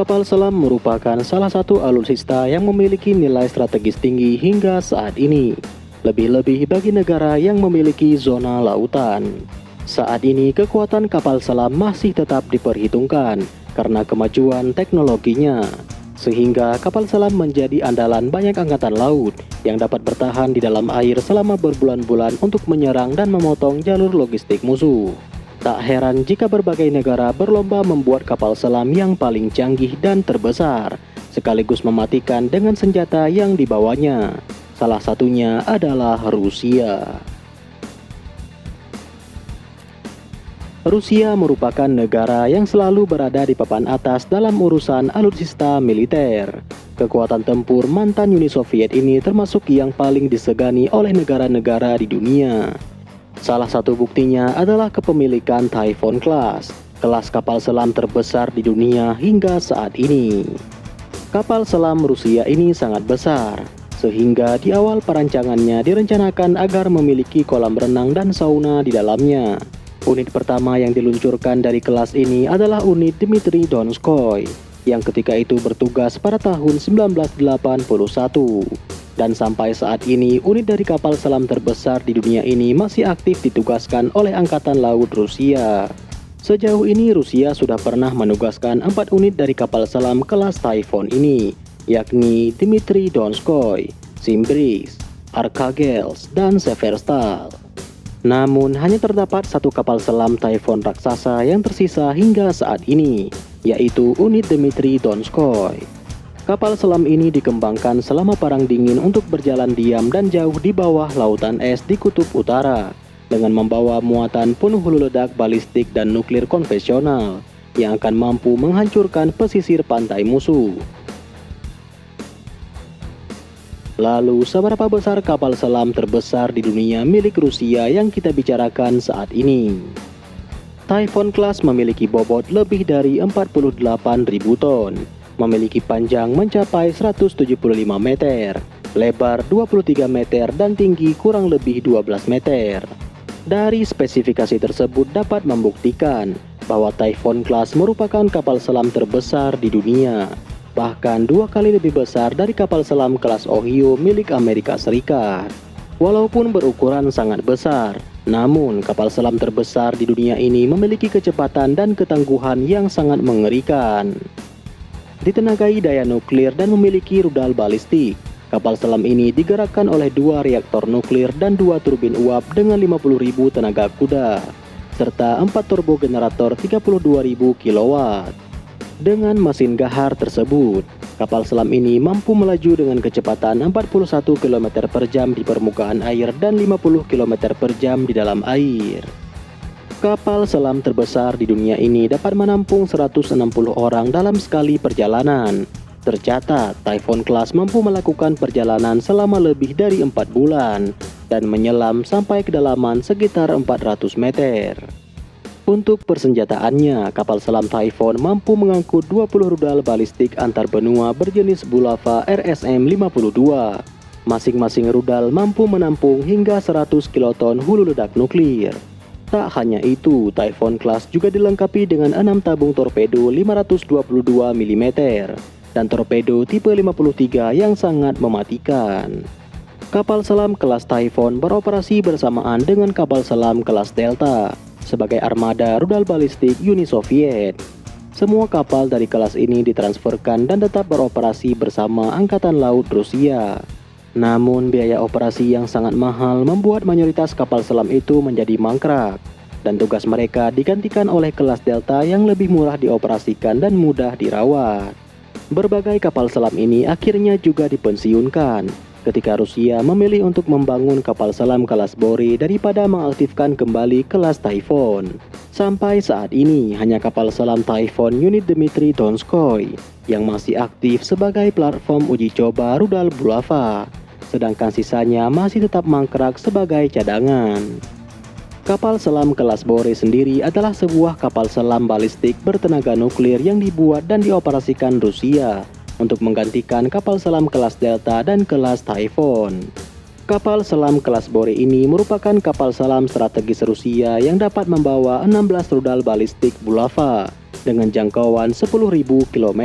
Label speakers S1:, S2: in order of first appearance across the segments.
S1: Kapal selam merupakan salah satu alutsista yang memiliki nilai strategis tinggi hingga saat ini, lebih-lebih bagi negara yang memiliki zona lautan. Saat ini kekuatan kapal selam masih tetap diperhitungkan karena kemajuan teknologinya, sehingga kapal selam menjadi andalan banyak angkatan laut yang dapat bertahan di dalam air selama berbulan-bulan untuk menyerang dan memotong jalur logistik musuh. Tak heran jika berbagai negara berlomba membuat kapal selam yang paling canggih dan terbesar, sekaligus mematikan dengan senjata yang dibawanya. Salah satunya adalah Rusia. Rusia merupakan negara yang selalu berada di papan atas dalam urusan alutsista militer. Kekuatan tempur mantan Uni Soviet ini termasuk yang paling disegani oleh negara-negara di dunia. Salah satu buktinya adalah kepemilikan Typhoon Class, kelas kapal selam terbesar di dunia hingga saat ini. Kapal selam Rusia ini sangat besar, sehingga di awal perancangannya direncanakan agar memiliki kolam renang dan sauna di dalamnya. Unit pertama yang diluncurkan dari kelas ini adalah unit Dmitry Donskoy, yang ketika itu bertugas pada tahun 1981. Dan sampai saat ini, unit dari kapal selam terbesar di dunia ini masih aktif ditugaskan oleh Angkatan Laut Rusia. Sejauh ini Rusia sudah pernah menugaskan 4 unit dari kapal selam kelas Typhoon ini, yakni Dmitry Donskoy, Simbris, Archangels, dan Severstal. Namun hanya terdapat satu kapal selam Typhoon raksasa yang tersisa hingga saat ini, yaitu unit Dmitry Donskoy. Kapal selam ini dikembangkan selama Perang Dingin untuk berjalan diam dan jauh di bawah lautan es di Kutub Utara, dengan membawa muatan penuh hulu ledak balistik dan nuklir konvensional yang akan mampu menghancurkan pesisir pantai musuh. Lalu, seberapa besar kapal selam terbesar di dunia milik Rusia yang kita bicarakan saat ini? Typhoon Class memiliki bobot lebih dari 48.000 ton, memiliki panjang mencapai 175 meter, lebar 23 meter, dan tinggi kurang lebih 12 meter. Dari spesifikasi tersebut dapat membuktikan bahwa Typhoon Class merupakan kapal selam terbesar di dunia, bahkan 2 kali lebih besar dari kapal selam kelas Ohio milik Amerika Serikat. Walaupun berukuran sangat besar, namun kapal selam terbesar di dunia ini memiliki kecepatan dan ketangguhan yang sangat mengerikan. Ditenagai daya nuklir dan memiliki rudal balistik, kapal selam ini digerakkan oleh 2 reaktor nuklir dan 2 turbin uap dengan 50.000 tenaga kuda, serta 4 turbogenerator 32.000 kW. Dengan mesin gahar tersebut, kapal selam ini mampu melaju dengan kecepatan 41 km per jam di permukaan air dan 50 km per jam di dalam air. Kapal selam terbesar di dunia ini dapat menampung 160 orang dalam sekali perjalanan. Tercatat, Typhoon Class mampu melakukan perjalanan selama lebih dari 4 bulan dan menyelam sampai kedalaman sekitar 400 meter. Untuk persenjataannya, kapal selam Typhoon mampu mengangkut 20 rudal balistik antar benua berjenis Bulava RSM-52. Masing-masing rudal mampu menampung hingga 100 kiloton hulu ledak nuklir. Tak hanya itu, Typhoon Class juga dilengkapi dengan 6 tabung torpedo 522 mm dan torpedo tipe 53 yang sangat mematikan. Kapal selam kelas Typhoon beroperasi bersamaan dengan kapal selam kelas Delta sebagai armada rudal balistik Uni Soviet. Semua kapal dari kelas ini ditransferkan dan tetap beroperasi bersama Angkatan Laut Rusia. Namun biaya operasi yang sangat mahal membuat mayoritas kapal selam itu menjadi mangkrak, dan tugas mereka digantikan oleh kelas Delta yang lebih murah dioperasikan dan mudah dirawat. Berbagai kapal selam ini akhirnya juga dipensiunkan ketika Rusia memilih untuk membangun kapal selam kelas Bore daripada mengaktifkan kembali kelas Typhoon. Sampai saat ini hanya kapal selam Typhoon unit Dmitry Donskoy yang masih aktif sebagai platform uji coba rudal Bulava, sedangkan sisanya masih tetap mangkrak sebagai cadangan. Kapal selam kelas Bore sendiri adalah sebuah kapal selam balistik bertenaga nuklir yang dibuat dan dioperasikan Rusia untuk menggantikan kapal selam kelas Delta dan kelas Typhoon. Kapal selam kelas Bore ini merupakan kapal selam strategis Rusia yang dapat membawa 16 rudal balistik Bulava dengan jangkauan 10.000 km.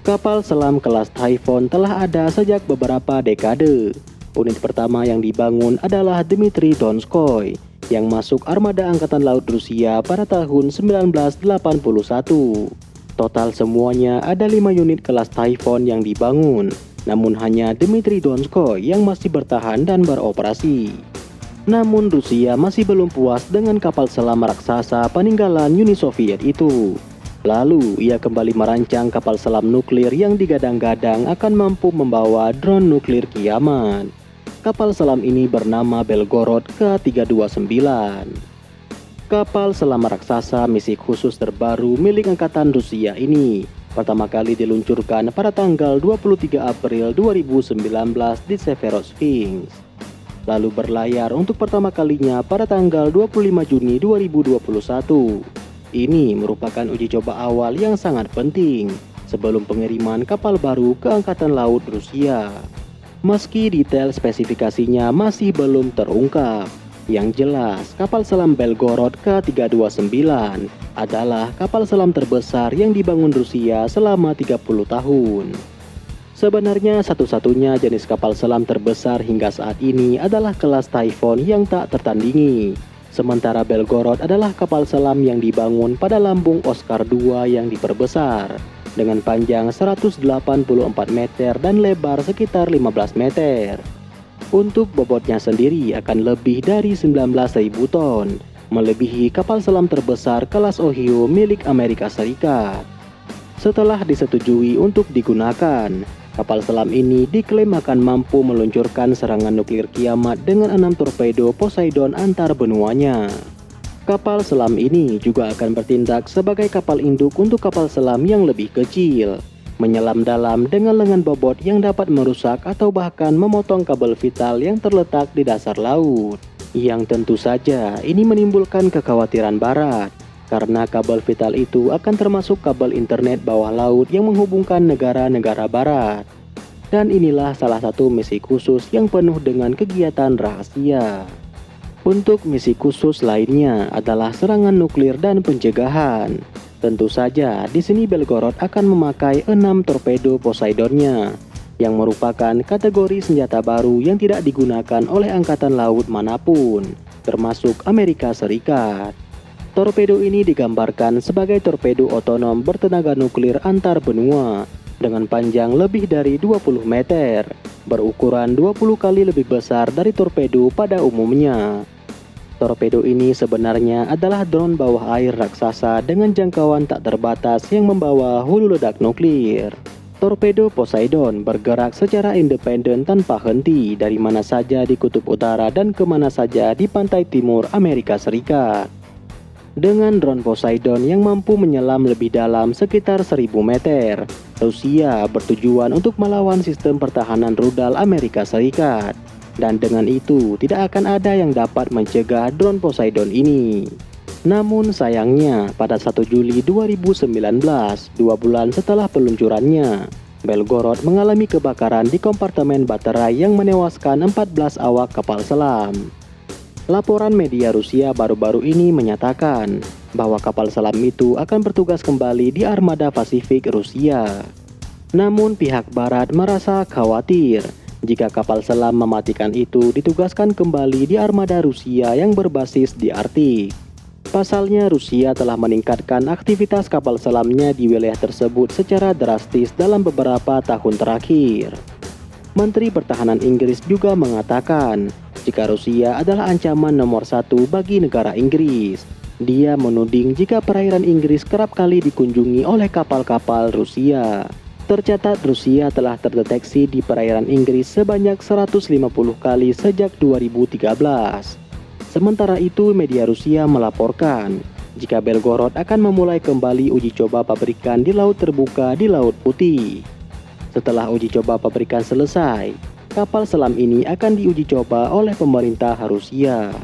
S1: Kapal selam kelas Typhoon telah ada sejak beberapa dekade. Unit pertama yang dibangun adalah Dmitry Donskoy yang masuk armada Angkatan Laut Rusia pada tahun 1981. Total semuanya ada 5 unit kelas Typhoon yang dibangun, namun hanya Dmitry Donskoy yang masih bertahan dan beroperasi. Namun Rusia masih belum puas dengan kapal selam raksasa peninggalan Uni Soviet itu. Lalu ia kembali merancang kapal selam nuklir yang digadang-gadang akan mampu membawa drone nuklir kiamat. Kapal selam ini bernama Belgorod K-329. Kapal selam raksasa misi khusus terbaru milik Angkatan Rusia ini pertama kali diluncurkan pada tanggal 23 April 2019 di Severodvinsk. Lalu berlayar untuk pertama kalinya pada tanggal 25 Juni 2021. Ini merupakan uji coba awal yang sangat penting sebelum pengiriman kapal baru ke Angkatan Laut Rusia. Meski detail spesifikasinya masih belum terungkap, yang jelas kapal selam Belgorod K-329 adalah kapal selam terbesar yang dibangun Rusia selama 30 tahun. Sebenarnya satu-satunya jenis kapal selam terbesar hingga saat ini adalah kelas Typhoon yang tak tertandingi. Sementara Belgorod adalah kapal selam yang dibangun pada lambung Oscar II yang diperbesar dengan panjang 184 meter dan lebar sekitar 15 meter. Untuk bobotnya sendiri akan lebih dari 19.000 ton, melebihi kapal selam terbesar kelas Ohio milik Amerika Serikat. Setelah disetujui untuk digunakan, kapal selam ini diklaim akan mampu meluncurkan serangan nuklir kiamat dengan 6 torpedo Poseidon antar benuanya. Kapal selam ini juga akan bertindak sebagai kapal induk untuk kapal selam yang lebih kecil, menyelam dalam dengan lengan bobot yang dapat merusak atau bahkan memotong kabel vital yang terletak di dasar laut. Yang tentu saja ini menimbulkan kekhawatiran Barat, karena kabel vital itu akan termasuk kabel internet bawah laut yang menghubungkan negara-negara Barat. Dan inilah salah satu misi khusus yang penuh dengan kegiatan rahasia. Untuk misi khusus lainnya adalah serangan nuklir dan pencegahan. Tentu saja di sini Belgorod akan memakai 6 torpedo Poseidonnya, yang merupakan kategori senjata baru yang tidak digunakan oleh angkatan laut manapun, termasuk Amerika Serikat. Torpedo ini digambarkan sebagai torpedo otonom bertenaga nuklir antar benua dengan panjang lebih dari 20 meter, berukuran 20 kali lebih besar dari torpedo pada umumnya. Torpedo ini sebenarnya adalah drone bawah air raksasa dengan jangkauan tak terbatas yang membawa hulu ledak nuklir. Torpedo Poseidon bergerak secara independen tanpa henti dari mana saja di kutub utara dan kemana saja di pantai timur Amerika Serikat. Dengan drone Poseidon yang mampu menyelam lebih dalam sekitar 1000 meter, Rusia bertujuan untuk melawan sistem pertahanan rudal Amerika Serikat. Dan dengan itu tidak akan ada yang dapat mencegah drone Poseidon ini. Namun sayangnya pada 1 Juli 2019, 2 bulan setelah peluncurannya, Belgorod mengalami kebakaran di kompartemen baterai yang menewaskan 14 awak kapal selam. Laporan media Rusia baru-baru ini menyatakan bahwa kapal selam itu akan bertugas kembali di armada Pasifik Rusia. Namun pihak Barat merasa khawatir jika kapal selam mematikan itu ditugaskan kembali di armada Rusia yang berbasis di Arktik. Pasalnya Rusia telah meningkatkan aktivitas kapal selamnya di wilayah tersebut secara drastis dalam beberapa tahun terakhir. Menteri Pertahanan Inggris juga mengatakan jika Rusia adalah ancaman nomor 1 bagi negara Inggris. Dia menuding jika perairan Inggris kerap kali dikunjungi oleh kapal-kapal Rusia. Tercatat Rusia telah terdeteksi di perairan Inggris sebanyak 150 kali sejak 2013. Sementara itu media Rusia melaporkan jika Belgorod akan memulai kembali uji coba pabrikan di laut terbuka di Laut Putih. Setelah uji coba pabrikan selesai, kapal selam ini akan diuji coba oleh pemerintah Rusia.